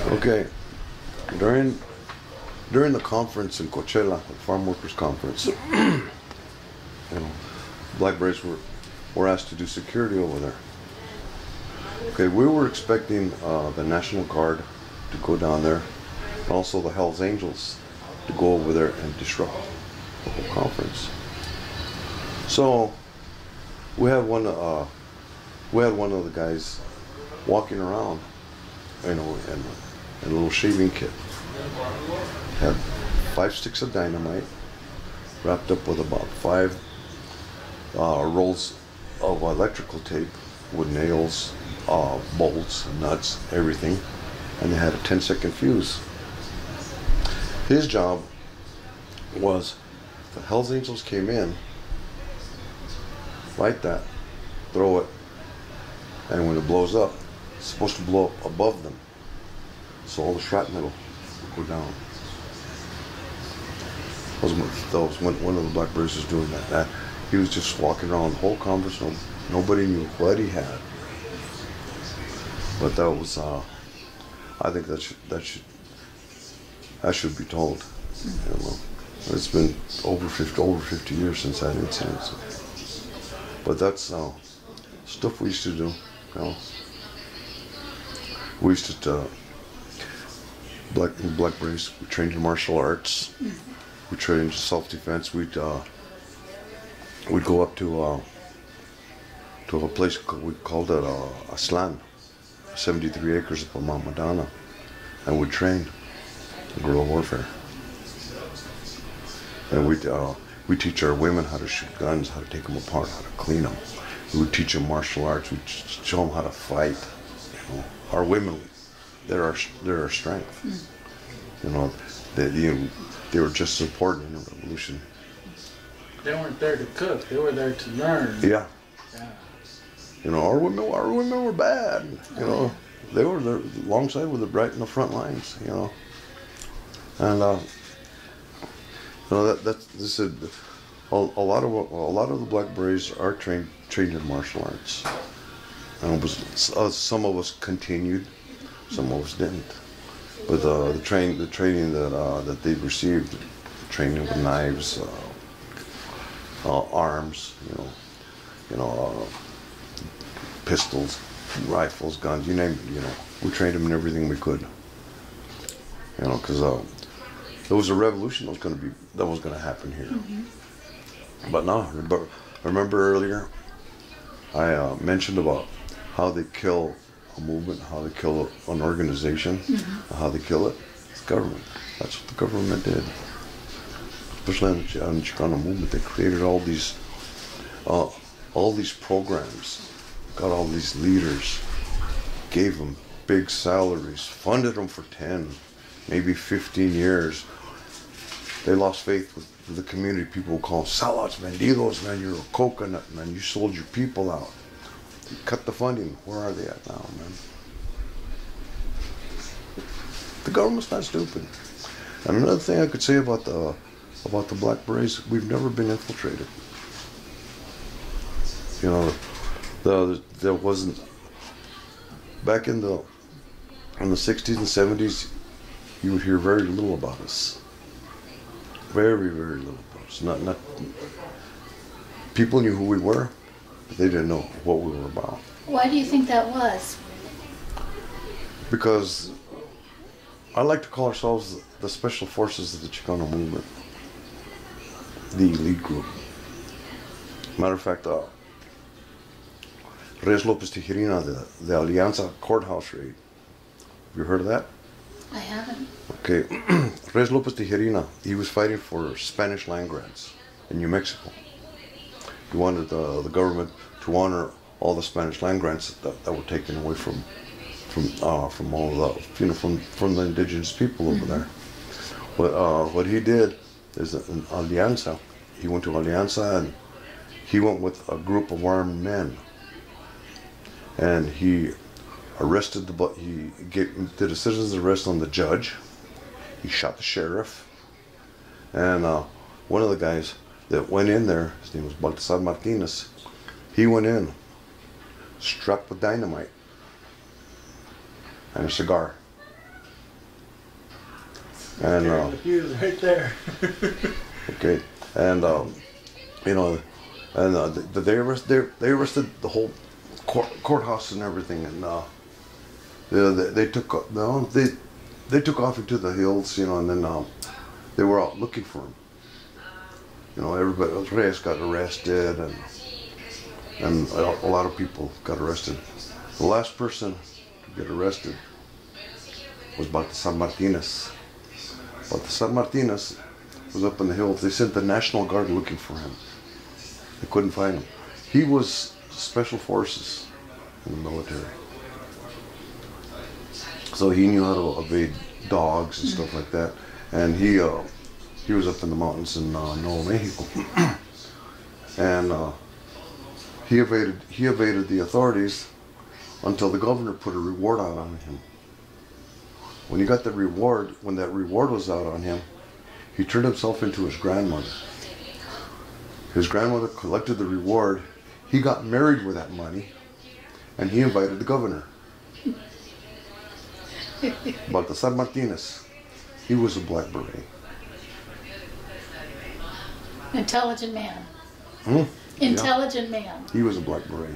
Okay, during the conference in Cochella, the Farmworkers Conference, Black Berets were asked to do security over there. Okay, we were expecting the National Guard to go down there, and also the Hells Angels to go over there and disrupt the whole conference. So we had one of the guys walking around, in a little shaving kit. Had 5 sticks of dynamite wrapped up with about 5 rolls of electrical tape with nails, bolts, nuts, everything, and they had a 10-second fuse. His job was, the Hells Angels came in, light that, throw it, and when it blows up, it's supposed to blow up above them, so all the shrapnel will go down. That was one of the Black Berets was doing that. He was just walking around the whole conference. Nobody knew what he had. But that was, I think that should be told. You know, it's been over 50 years since that incident. So. But that's stuff we used to do. You know, we used to Black Berets. We trained in martial arts. We trained in self-defense. We'd go up to a place we called it a slan, 73 acres up on Mount Madonna, and we'd train in guerrilla warfare. And we teach our women how to shoot guns, how to take them apart, how to clean them. We'd teach them martial arts. We'd show them how to fight. You know, our women, they're our strength. You know, they were just as important in the revolution. They weren't there to cook. They were there to learn. Yeah. You know, our women were bad. You know, they were there alongside with the right in the front lines. You know, and you know this is a lot of the Black Berets are trained in martial arts. And it was, some of us continued, some of us didn't. But the training that they received, training with knives, arms, you know, pistols, rifles, guns, you name it. You know, we trained them in everything we could. You know, because there was a revolution that was gonna happen here. But no, remember earlier, I mentioned about how they kill a movement, how they kill an organization, how they kill it. It's government. That's what the government did. Especially on the Chicano movement, they created all these programs, got all these leaders, gave them big salaries, funded them for 10, maybe 15 years. They lost faith with the community. People would call them sellouts, bandidos, man, you're a coconut, man, you sold your people out. You cut the funding. Where are they at now, man? The government's not stupid. And another thing I could say about the Black Berets, we've never been infiltrated. You know, there wasn't, back in the 60s and 70s, you would hear very little about us. Very, very little about us. Not people knew who we were, but they didn't know what we were about. Why do you think that was? Because I like to call ourselves the special forces of the Chicano movement, the elite group. Matter of fact, Reies Lopez Tijerina, the Alianza courthouse raid. Have you heard of that? I haven't. Okay, Reies Lopez Tijerina, he was fighting for Spanish land grants in New Mexico. He wanted the government to honor all the Spanish land grants that were taken away from all the, from the indigenous people over there. But what he did is an Alianza. He went to Alianza and he went with a group of armed men, and he arrested he did a citizen's arrest on the judge. He shot the sheriff, and one of the guys that went in there, his name was Baltazar Martinez, he went in strapped with dynamite and a cigar. And Carrying the fuse right there. okay, and you know, and they arrested the whole courthouse and everything, and they took they took off into the hills, you know, and then they were out looking for him. You know, everybody, Reies got arrested, and a lot of people got arrested. The last person to get arrested was Baltazar Martinez. Baltazar Martinez was up in the hills. They sent the National Guard looking for him. They couldn't find him. He was special forces in the military. So he knew how to evade dogs and stuff like that. And he was up in the mountains in Nuevo Mexico. And he evaded the authorities until the governor put a reward out on him. When he got the reward, when that reward was out on him, he turned himself into his grandmother. His grandmother collected the reward. He got married with that money, and he invited the governor. Baltazar Martinez, he was a Black Beret. Intelligent man. Hmm? Intelligent man. He was a Black Beret.